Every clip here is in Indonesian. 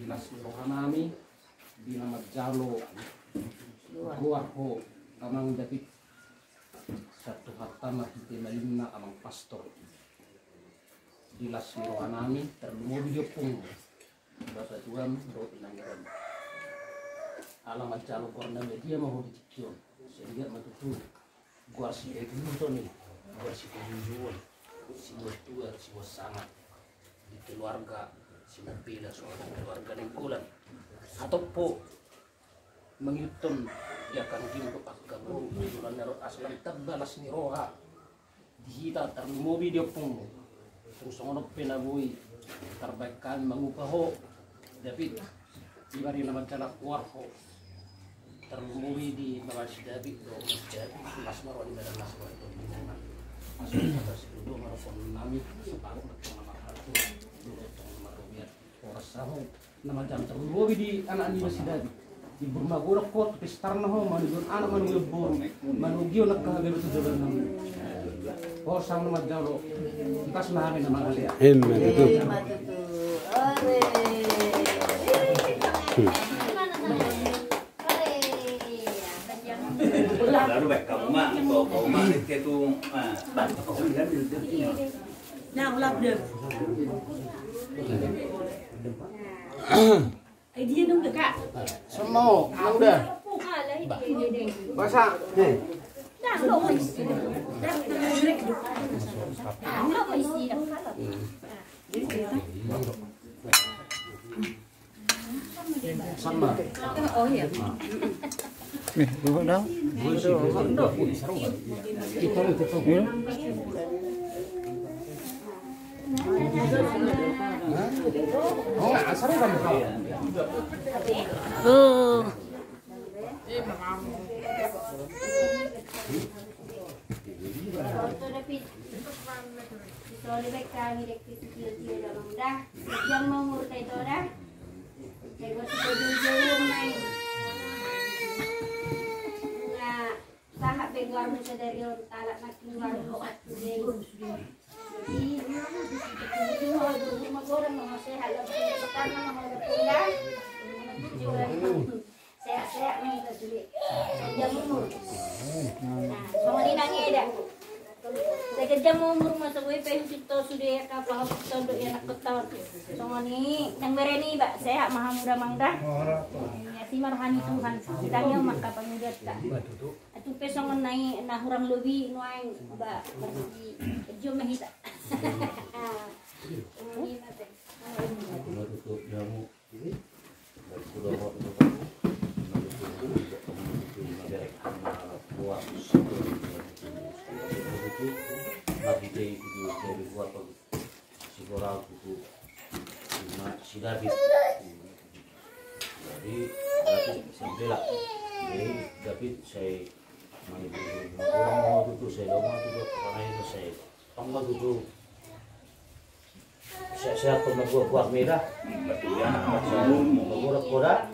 Dinas rohanami bina majalo guarho kamang David satu harta mahiti malimna amang pastor dilas rohanami terlumo video pung bahasa Tuhan do pinanggaran alam majalo korna media mau dicicil sehingga matutu gua si dulu tuh nih gua si kunjungan si tua si sangat di keluarga si mobil soal keluarga lingkungan atau po menghitung ya kan gimpo pagkabu bulan naro aslan tabalas ni roha dihita terlumo video pung terus ngono pinabui terbaikan mangupaho David ibari nama jalan warho terlumo di bawah si David do jadi las maro di dalam las maro di mana asal kata seluruh marapon nami separuh bersama hartu dulu maro biar oras saho nama jalan terlumo di anak ni si David di Burmagora kot pistar na ho manugun anak manugun bor manugyo nakahagalo sa jalan ng oh sang nama jalo ikas na amin naman alia Itu. Lalu baik kamu mak, kau mak itu Nah, ulap deh. Dia dong dekat. semua udah bahasa Dah, lo isi. Dah, terlek. Lo isi dah. sama Oh iya. Nih, dulu dah. oh asal kan Lebih kami dekati dalam dah, yang mau itu dah, saya buat jauh main. Nah, tahap beguar muda dari talak makin luar luar. Jadi, cuma rumah orang mau sehat, lebih pertama mau berpindah, sehat-sehat nih tadi. Jam umur. Nah, semua ini nangis dah. Saya jam umur masa gue pengen kita sudah kapal kita untuk yang nak ketar. Semua ni yang berani mbak sehat maha muda mangdah. Ya si marhani Tuhan. Kitanya maka pengugat tak. Atu pesong naik nah orang lebih nuang mbak pergi jom mahita. Ini mate. Nabite itu dari buat si Boral itu si David jadi saya bela jadi David saya main orang mau itu saya mau itu karena itu saya tambah itu saya pernah buat merah buat koda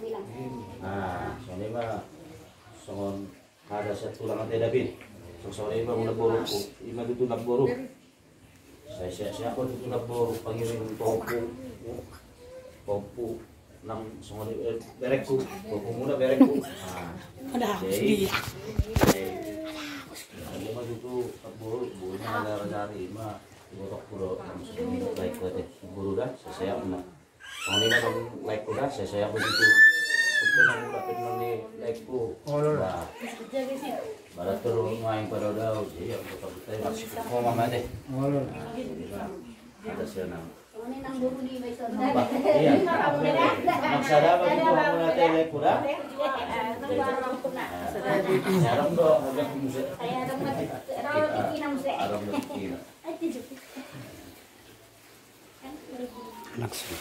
nah soalnya mah soal ada satu tulang ante David sore ba muna borok ko ima dito nagborok siya ako dito nagborok pangirin pompu ng sumali berek ko muna berek ko Ada jadi ima dito nagborok buhay na nalarasari ima borok ko like ko siguro da saya na ang lima ng like ko da saya ko dito kung napin mo ni like ko Barat terus main pada daun, jadi aku betul masih kau mama deh. Ada senang. Iya. Maksudnya apa itu kamu nanti naik kuda? Jarang dong, agak musik. Arab musik. Anak sih.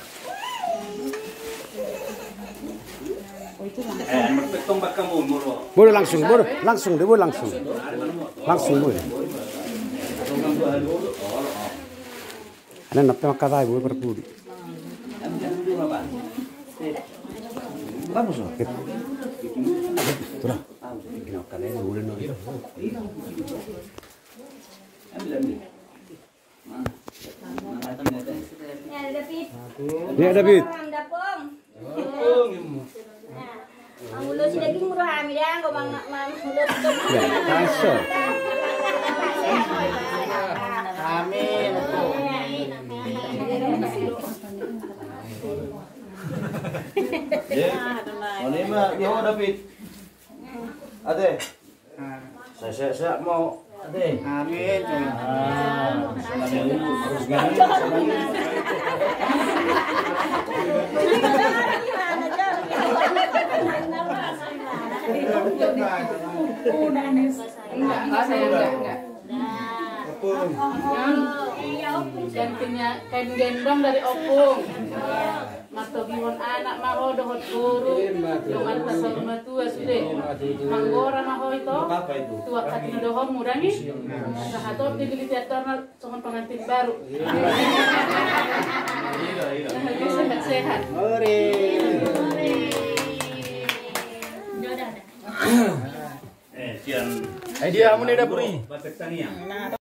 Betong bakal mulu. Boleh langsung, langsung deh, boleh langsung. Langsung boleh. Ana nappe makata boleh perpudi. Vamos loh. Turah. Gino kalian boleh no. Ya, David. Ya David. Dapong. Mangulus lagi murah amidang kau mangulus. Ya, masuk. Amin. Ini mah dia mau David. Ade. Saya mau Ade. Amin. Gantinya kain gendong dari opung. Mato biwon anak maho dohot guru. Yung anta sa rumah tua sudah. Manggora maho itu. Apa itu? Tua katina dohom murah nih. Sahatot dibeli teater songon pengantin baru. Sehat-sehat. Sian. Dia mau nih dapuri. Batek taniang.